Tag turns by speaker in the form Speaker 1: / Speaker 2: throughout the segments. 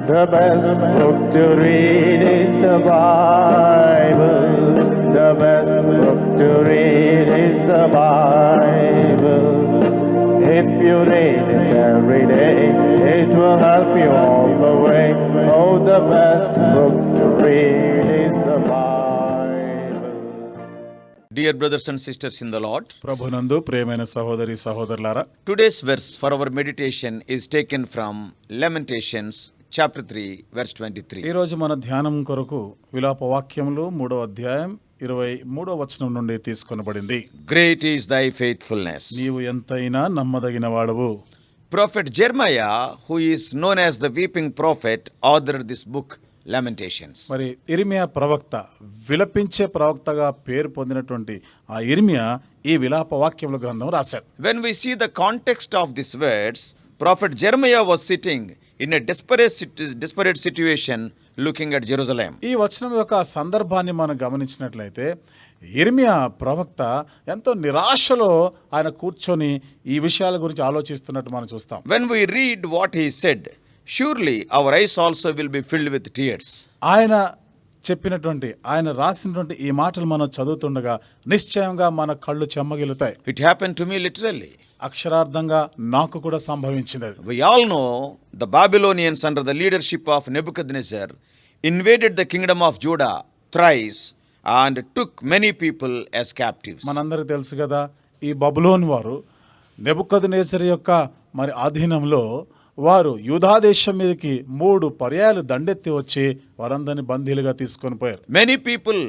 Speaker 1: The best book to read is the Bible. The best book to read is the Bible. If you read it every day, it will help you all the way. Oh, the best book to read is the Bible.
Speaker 2: Dear brothers and sisters in the Lord,
Speaker 3: ప్రభునందు ప్రియమైన సహోదరి సహోదరులారా,
Speaker 2: today's verse for our meditation is taken from Lamentations chapter 3 verse 23.
Speaker 3: ఈ రోజు మన ధ్యానం కొరకు విలాప వాక్యములు 3వ అధ్యాయం 23వ వచనం నుండి తీసుకొనబడింది.
Speaker 2: Great is thy faithfulness.
Speaker 3: నీవు ఎంతైనా నమ్మదగిన వాడవు.
Speaker 2: Prophet Jeremiah, who is known as the weeping prophet, authored this book Lamentations.
Speaker 3: మరి ఇర్మియా ప్రవక్త, విలపించే ప్రవక్తగా పేరు పొందినటువంటి ఆ ఇర్మియా ఈ విలాప వాక్యముల గ్రంథం రాశాడు.
Speaker 2: When we see the context of these words, Prophet Jeremiah was sitting in a desperate situation looking at Jerusalem.
Speaker 3: ఈ వచనం యొక్క సందర్భాన్ని మనం గమనించినట్లయితే ఇర్మియా ప్రవక్త ఎంతో నిరాశలో ఆయన కూర్చొని ఈ విషయాల గురించి ఆలోచిస్తున్నట్టు మనం చూస్తాం.
Speaker 2: When we read what he said, surely our eyes also will be filled with tears.
Speaker 3: ఆయన చెప్పినటువంటి, ఆయన రాసినటువంటి ఈ మాటలు మనం చదువుతుండగా నిశ్చయంగా మన కళ్ళు చెమ్మగిలుతాయి.
Speaker 2: It happened to me literally.
Speaker 3: అక్షరార్థంగా నాకు కూడా సంభవించింది.
Speaker 2: We all know the Babylonians under the leadership of Nebuchadnezzar invaded the kingdom of Judah thrice and took many people as captives.
Speaker 3: మనందరికీ తెలుసు కదా, ఈ బబులోను వారు నెబుకద్నెజర్ యొక్క మరి ఆధీనంలో వారు యూదా దేశం మీదకి 3 పర్యాయాలు దండెత్తి వచ్చి వారందరిని బందీలుగా తీసుకొని పోయారు.
Speaker 2: Many people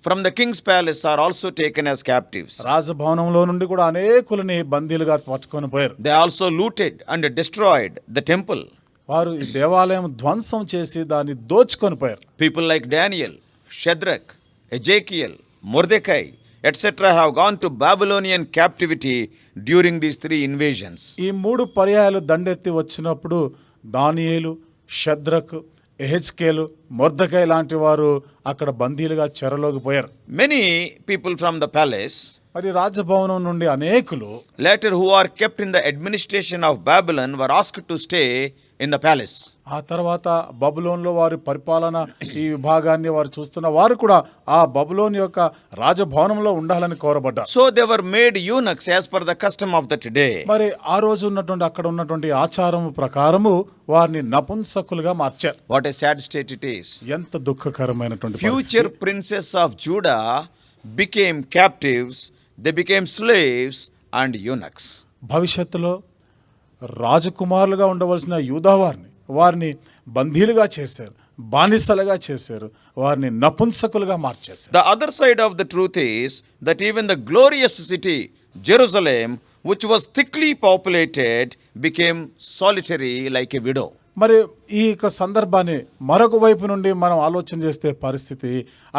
Speaker 2: from the king's palace are also taken as captives.
Speaker 3: రాజభవనంలో నుండి కూడా అనేకులని బందీలుగా పట్టుకొని పోయారు.
Speaker 2: They also looted and destroyed the temple.
Speaker 3: వారు ఈ దేవాలయం ధ్వంసం చేసి దాన్ని దోచుకొని పోయారు.
Speaker 2: People like Daniel, Shadrach, Ezekiel, Mordecai, etc. have gone to Babylonian captivity during these 3 invasions.
Speaker 3: ఈ 3 పర్యాయాలు దండెత్తి వచ్చినప్పుడు దానియేలు, షద్రక్, ఎహెజ్కేలు, మొర్దెకై లాంటి వారు అక్కడ బందీలుగా చెరలోకి పోయారు.
Speaker 2: Many people from the palace,
Speaker 3: మరి రాజభవనం నుండి అనేకులు
Speaker 2: later who are kept in the administration of Babylon, were asked to stay in the palace.
Speaker 3: ఆ తర్వాత బబులోన్లో వారి పరిపాలన ఈ విభాగాన్ని వారు చూస్తున్న వారు కూడా ఆ బబులోన్ యొక్క రాజభవనంలో ఉండాలని కోరబడ్డారు.
Speaker 2: So they were made eunuchs as per the custom of that day.
Speaker 3: మరి ఆ రోజు ఉన్నటువంటి అక్కడ ఉన్నటువంటి ఆచారం ప్రకారము వారిని నపుంసకులుగా మార్చారు.
Speaker 2: What a sad state it is.
Speaker 3: ఎంత దుఃఖకరమైనటువంటి
Speaker 2: Future
Speaker 3: పరిస్థితి.
Speaker 2: princes of Judah became captives, they became slaves and eunuchs.
Speaker 3: భవిష్యత్తులో రాజకుమారులుగా ఉండవలసిన యూదా వారిని బందీలుగా చేశారు, బానిసలుగా చేశారు, వారిని నపుంసకులుగా మార్చేశారు.
Speaker 2: The other side of the truth is that even the glorious city Jerusalem, which was thickly populated, became solitary like a widow.
Speaker 3: మరి ఈ సందర్భాన్ని మరొక వైపు నుండి మనం ఆలోచన చేస్తే పరిస్థితి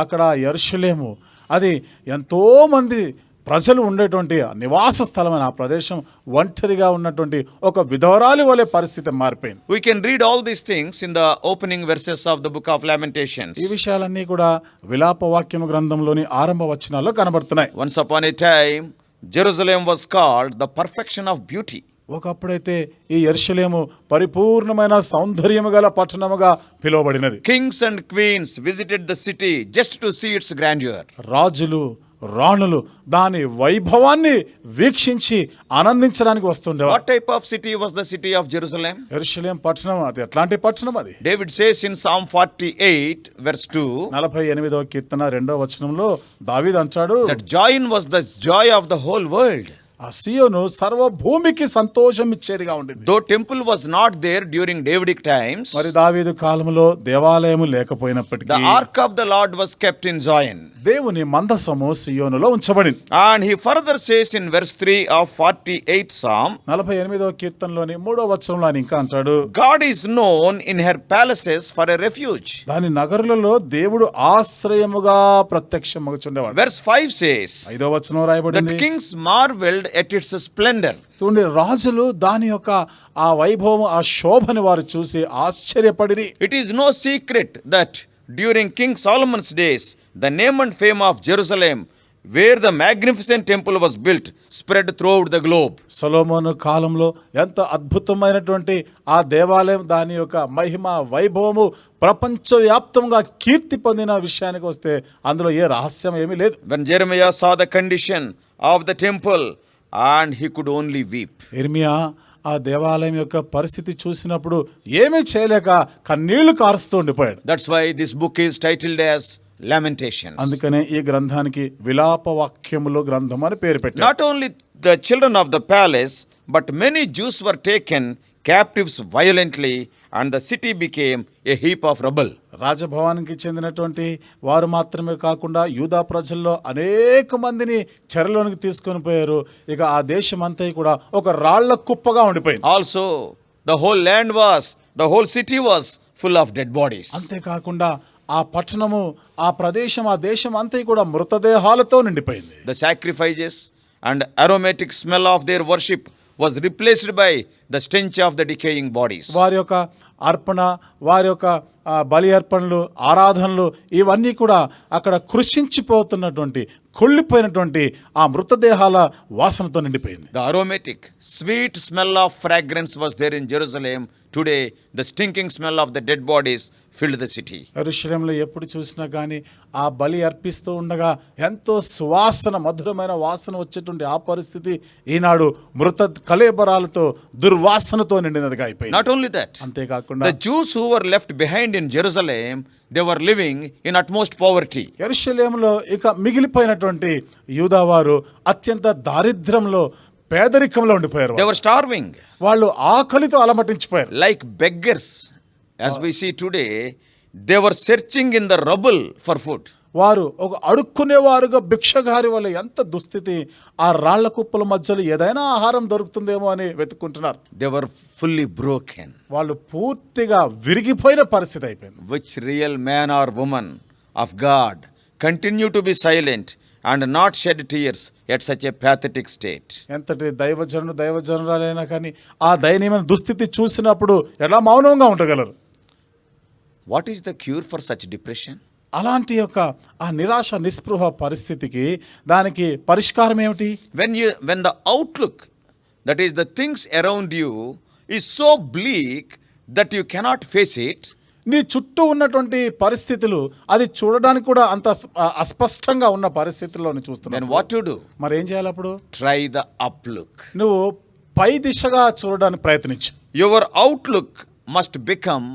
Speaker 3: అక్కడ యెరూషలేము అది ఎంతో మంది ప్రజలు ఉండేటువంటి నివాస స్థలమైన ఆ ప్రదేశం ఒంటరిగా ఉన్నటువంటి ఒక విధవరాలి వలె పరిస్థితి మారిపోయింది.
Speaker 2: We can read all these things in the opening verses of the book of Lamentations.
Speaker 3: ఈ విషయాలన్నీ కూడా విలాప వాక్యము గ్రంథంలోని ఆరంభ వచనాల్లో కనబడుతున్నాయి.
Speaker 2: Once upon a time, Jerusalem was called the perfection of beauty.
Speaker 3: ఒకప్పుడైతే ఈ యెరూషలేము పరిపూర్ణమైన సౌందర్యము గల పట్టణముగా పిలువబడినది.
Speaker 2: Kings and queens visited the city just to see its grandeur.
Speaker 3: రాజులు, రాణులు దాని వైభవాన్ని వీక్షించి ఆనందించడానికి వస్తుండేవారు.
Speaker 2: What type of city was the city of Jerusalem?
Speaker 3: యెరూషలేం పట్టణం అది ఎట్లాంటి పట్టణం అది?
Speaker 2: David says in Psalm 48 verse 2,
Speaker 3: 48వ కీర్తన 2వ వచనంలో దావీదు అంటాడు,
Speaker 2: that Zion was the joy of the whole world.
Speaker 3: ఆ సియోను సర్వభూమికి సంతోషం ఇచ్చేదిగా ఉండింది.
Speaker 2: Though temple was not there during Davidic times,
Speaker 3: మరి దావీదు కాలంలో దేవాలయము లేకపోయినప్పటికీ
Speaker 2: the ark of the Lord was kept in Zion.
Speaker 3: దేవుని మందసము సియోనులో ఉంచబడింది.
Speaker 2: And he further says in verse 3 of 48th Psalm,
Speaker 3: 48వ కీర్తనలోని 3వ వచనంలో ఆయన ఇంకా అంటాడు,
Speaker 2: God is known in her palaces for a refuge.
Speaker 3: దాని నగరులలో దేవుడు ఆశ్రయముగా ప్రత్యక్షమగుచుండేవాడు.
Speaker 2: Verse 5 says,
Speaker 3: 5వ వచనం
Speaker 2: that
Speaker 3: రాయబడింది,
Speaker 2: kings marveled at its splendor.
Speaker 3: చూడండి, రాజులు దాని యొక్క ఆ వైభవం, ఆ శోభని వారు చూసి ఆశ్చర్యపడిరి.
Speaker 2: It is no secret that during King Solomon's days, the name and fame of Jerusalem where the magnificent temple was built spread throughout the globe.
Speaker 3: సొలొమోను కాలంలో ఎంత అద్భుతమైనటువంటి ఆ దేవాలయం, దాని యొక్క మహిమ వైభవము ప్రపంచవ్యాప్తంగా కీర్తి పొందిన విషయానికి వస్తే అందులో ఏ రహస్యం ఏమీ లేదు.
Speaker 2: When Jeremiah saw the condition of the temple, and he could only weep.
Speaker 3: ఇర్మియా ఆ దేవాలయం యొక్క పరిస్థితి చూసినప్పుడు ఏమీ చేయలేక కన్నీళ్లు కారుస్తూ ఉండిపోయాడు.
Speaker 2: That's why this book is titled as Lamentations.
Speaker 3: అందుకనే ఈ గ్రంథానికి విలాప వాక్యములు గ్రంథం అని పేరు పెట్టారు.
Speaker 2: Not only the children of the palace, but many Jews were taken captives violently, and the city became a heap of rubble.
Speaker 3: రాజభవనానికి చెందినటువంటి వారు మాత్రమే కాకుండా యూదా ప్రజల్లో అనేక మందిని చెరలోనికి తీసుకొని పోయారు. ఇక ఆ దేశం అంతా కూడా ఒక రాళ్ల కుప్పగా ఉండిపోయింది.
Speaker 2: Also, the whole city was full of dead bodies.
Speaker 3: అంతేకాకుండా ఆ పట్టణము, ఆ ప్రదేశం, ఆ దేశం అంతా కూడా మృతదేహాలతో నిండిపోయింది.
Speaker 2: The sacrifices and aromatic smell of their worship was replaced by the stench of the decaying bodies.
Speaker 3: వారి యొక్క అర్పణ, వారి యొక్క బలి అర్పణలు, ఆరాధనలు ఇవన్నీ కూడా అక్కడ కృషించిపోతున్నటువంటి, కుళ్ళిపోయినటువంటి ఆ మృతదేహాల వాసనతో నిండిపోయింది.
Speaker 2: The aromatic, sweet smell of fragrance was there in Jerusalem. Today, the stinking smell of the dead bodies filled the city.
Speaker 3: యెరూషలేములో ఎప్పుడు చూసినా కానీ ఆ బలి అర్పిస్తూ ఉండగా ఎంతో సువాసన, మధురమైన వాసన వచ్చేటువంటి ఆ పరిస్థితి ఈనాడు మృత కళేబరాలతో, దుర్వాసనతో నిండినదిగా అయిపోయింది.
Speaker 2: Not only that,
Speaker 3: అంతేకాకుండా
Speaker 2: the Jews who were left behind in Jerusalem, they were living in utmost poverty.
Speaker 3: యెరూషలేములో ఇక మిగిలిపోయినటువంటి యూదావారు అత్యంత దారిద్ర్యంలో, పేదరికంలో ఉండిపోయారు.
Speaker 2: They were starving.
Speaker 3: వాళ్ళు ఆకలితో అలమటించిపోయారు.
Speaker 2: Like beggars, as we see today, they were searching in the rubble for food.
Speaker 3: వారు ఒక అడుక్కునేవారుగా భిక్షగారి వల్ల ఎంత దుస్థితి. ఆ రాళ్ల కుప్పల మధ్యలో ఏదైనా ఆహారం దొరుకుతుందేమో అని వెతుక్కుంటున్నారు.
Speaker 2: They were fully broken.
Speaker 3: వాళ్ళు పూర్తిగా విరిగిపోయిన పరిస్థితి అయిపోయింది.
Speaker 2: Which real man or woman of God continue to be silent and not shed tears at such a pathetic state?
Speaker 3: ఎంతటి దైవజనురాలైనా కానీ ఆ దయనీయమైన దుస్థితి చూసినప్పుడు ఎలా మౌనంగా ఉండగలరు?
Speaker 2: What is the cure for such depression?
Speaker 3: అలాంటి యొక్క ఆ నిరాశ, నిస్పృహ పరిస్థితికి దానికి పరిష్కారం ఏమిటి?
Speaker 2: When the outlook, that is the things around you, is so bleak that you cannot face it,
Speaker 3: నీ చుట్టూ ఉన్నటువంటి పరిస్థితులు అది చూడడానికి కూడా అంత అస్పష్టంగా ఉన్న పరిస్థితుల్లోని
Speaker 2: then
Speaker 3: చూస్తున్నావు.
Speaker 2: what to do?
Speaker 3: మరి ఏం చేయాలి అప్పుడు?
Speaker 2: Try the uplook.
Speaker 3: నువ్వు పై దిశగా చూడడానికి ప్రయత్నించు.
Speaker 2: Your outlook must become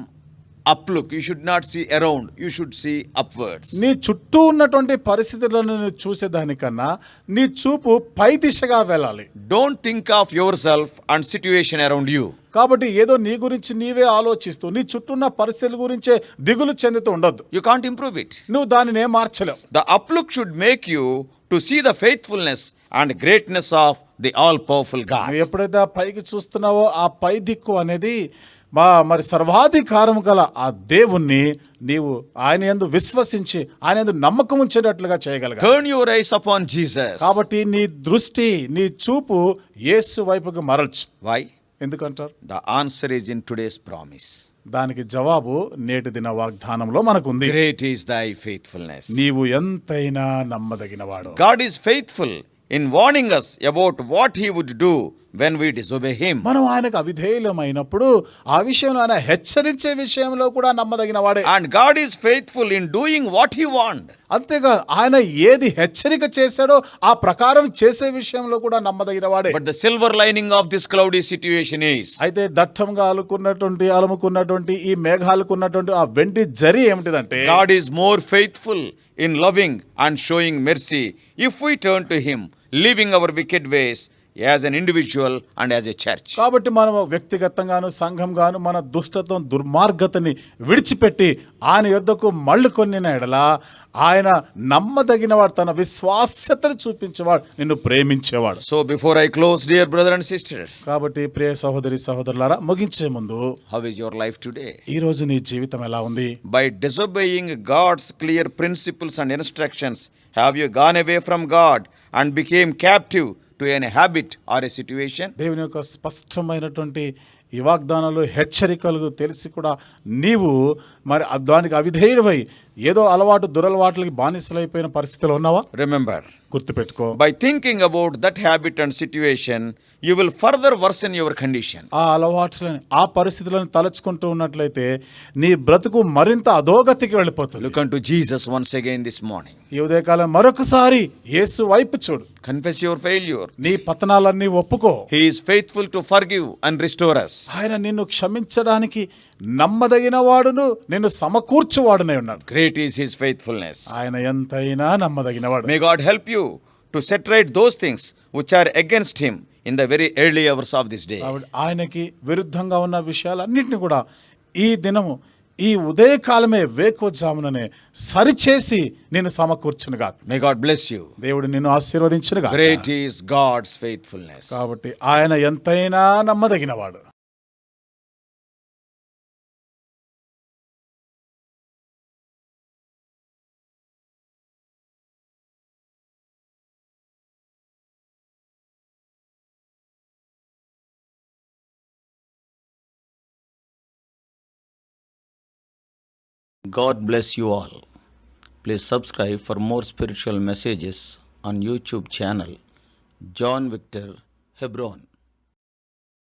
Speaker 2: uplook. You should not see around, you should see upwards.
Speaker 3: నీ చుట్టూ ఉన్నటువంటి పరిస్థితులను నువ్వు చూసేదానికన్నా నీ చూపు పై దిశగా వెళ్ళాలి.
Speaker 2: Don't think of yourself and situation around you.
Speaker 3: కాబట్టి ఏదో నీ గురించి నీవే ఆలోచిస్తూ నీ చుట్టూ ఉన్న పరిస్థితుల గురించే దిగులు చెందుతూ ఉండొద్దు.
Speaker 2: You can't improve it.
Speaker 3: నువ్వు దానిని ఏం మార్చలేవు.
Speaker 2: The uplook should make you to see the faithfulness and greatness of the all-powerful God.
Speaker 3: నువ్వు ఎప్పుడైతే ఆ పైకి చూస్తున్నావో ఆ పై దిక్కు అనేది మరి సర్వాధికారము గల ఆ దేవుణ్ణి నీవు ఆయన యందు విశ్వసించి ఆయన యందు నమ్మకం ఉంచేటట్లుగా చేయగలగాలి.
Speaker 2: Turn your eyes upon Jesus.
Speaker 3: కాబట్టి నీ దృష్టి, నీ చూపు యేసు వైపుకు మరల్చు.
Speaker 2: Why?
Speaker 3: ఎందుకంటారు?
Speaker 2: The answer is in today's promise.
Speaker 3: దానికి జవాబు నేటి దిన వాగ్దానంలో మనకుంది.
Speaker 2: Great is thy faithfulness.
Speaker 3: నీవు ఎంతైనా నమ్మదగినవాడు.
Speaker 2: God is faithful in warning us about what he would do when we disobey him.
Speaker 3: మనం ఆయనకు అవిధేయులమైనప్పుడు ఆ విషయంలో ఆయన హెచ్చరించే విషయంలో కూడా నమ్మదగిన వాడే.
Speaker 2: And God is faithful in doing what he wants.
Speaker 3: అంతేగా ఆయన ఏది హెచ్చరిక చేశాడో ఆ ప్రకారం చేసే విషయంలో కూడా నమ్మదగిన వాడే.
Speaker 2: But the silver lining of this cloudy situation is,
Speaker 3: అయితే దట్టంగా అలుముకున్నటువంటి ఈ మేఘాలకు ఉన్నటువంటి ఆ వెండి జరి ఏమిటిదంటే,
Speaker 2: God is more faithful in loving and showing mercy if we turn to him, leaving our wicked ways as an individual and as a church.
Speaker 3: కాబట్టి మనం వ్యక్తిగతంగాను సంఘంగాను మన దుష్టత్వం, దుర్మార్గతని విడిచిపెట్టి ఆయన యొద్దకు మళ్ళుకొనిన ఎడల ఆయన నమ్మదగినవాడు, తన విశ్వాస్యతను చూపించేవాడు, నిన్ను ప్రేమించేవాడు.
Speaker 2: So before I close, dear brother and sister,
Speaker 3: కాబట్టి ప్రియ సహోదరి సహోదరులారా, ముగించే ముందు
Speaker 2: how is your life today?
Speaker 3: ఈ రోజు నీ జీవితం ఎలా ఉంది?
Speaker 2: By disobeying God's clear principles and instructions, have you gone away from God and became captive to a habit or a situation?
Speaker 3: దేవుని యొక్క స్పష్టమైనటువంటి ఈ వాగ్దానాలు, హెచ్చరికలు తెలిసి కూడా నీవు మరి దానికి అవిధేయుడివై ఏదో అలవాటు దురలవాట్లకి బానిసలైపోయిన పరిస్థితిలో ఉన్నావా?
Speaker 2: Remember,
Speaker 3: గుర్తుపెట్టుకో,
Speaker 2: by thinking about that habit and situation, you will further worsen your condition.
Speaker 3: ఆ అలవాట్లని ఆ పరిస్థితులను తలచుకుంటూ ఉన్నట్లయితే నీ బ్రతుకు మరింత అధోగతికి వెళ్ళిపోతుంది.
Speaker 2: Look unto Jesus once again this morning.
Speaker 3: ఈ ఉదయకాలం మరొకసారి యేసు వైపు చూడు.
Speaker 2: Confess your failure.
Speaker 3: నీ పతనాలన్నీ ఒప్పుకో.
Speaker 2: He is faithful to forgive and restore us.
Speaker 3: ఆయన నిన్ను క్షమించడానికి నమ్మదగిన వాడును, నిన్ను సమకూర్చువాడునై ఉన్నాడు.
Speaker 2: Great is his faithfulness.
Speaker 3: ఆయన ఎంతైనా నమ్మదగినవాడు.
Speaker 2: May God help you to set right those things which are against him in the very early hours of this day.
Speaker 3: కాబట్టి ఆయనకి విరుద్ధంగా ఉన్న విషయాలన్నింటినీ కూడా ఈ దినము ఈ ఉదయకాలమే వేకువజాముననే సరిచేసి నిన్ను సమకూర్చునుగా.
Speaker 2: May God bless you.
Speaker 3: దేవుడు నిన్ను ఆశీర్వదించునుగా.
Speaker 2: Great is God's faithfulness.
Speaker 3: కాబట్టి ఆయన ఎంతైనా నమ్మదగినవాడు.
Speaker 4: God bless you all. Please subscribe for more spiritual messages on YouTube channel John Victor Hebron.